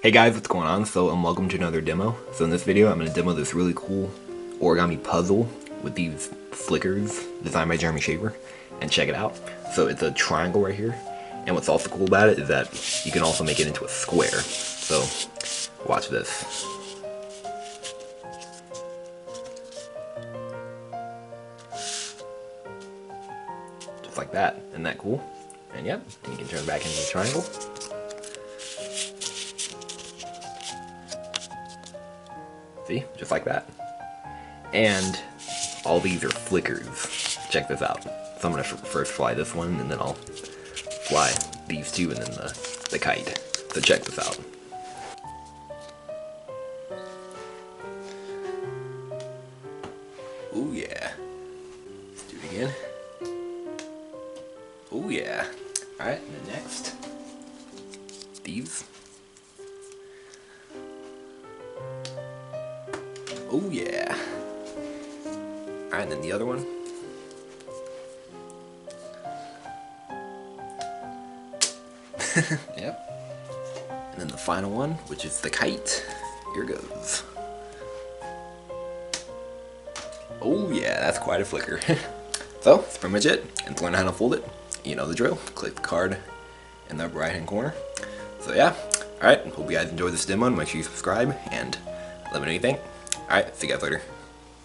Hey guys, what's going on? Welcome to another demo. So in this video, I'm going to demo this really cool origami puzzle with these flickers designed by Jeremy Shafer. And check it out. So it's a triangle right here. And what's also cool about it is that you can also make it into a square. So watch this. Just like that. Isn't that cool? And yep, and you can turn it back into a triangle. See? Just like that. And all these are flickers. Check this out. So I'm going to first fly this one, and then I'll fly these two, and then the kite. So check this out. Ooh yeah. Let's do it again. Ooh yeah. Alright, and then next, these. Oh yeah. Alright, and then the other one. Yep. And then the final one, which is the kite. Here goes. Oh yeah, that's quite a flicker. So, that's pretty much it. And to learn how to fold it, you know the drill. Click the card in the upper right hand corner. So yeah. Alright, hope you guys enjoyed this demo, and make sure you subscribe and let me know what you think. Alright, see you guys later.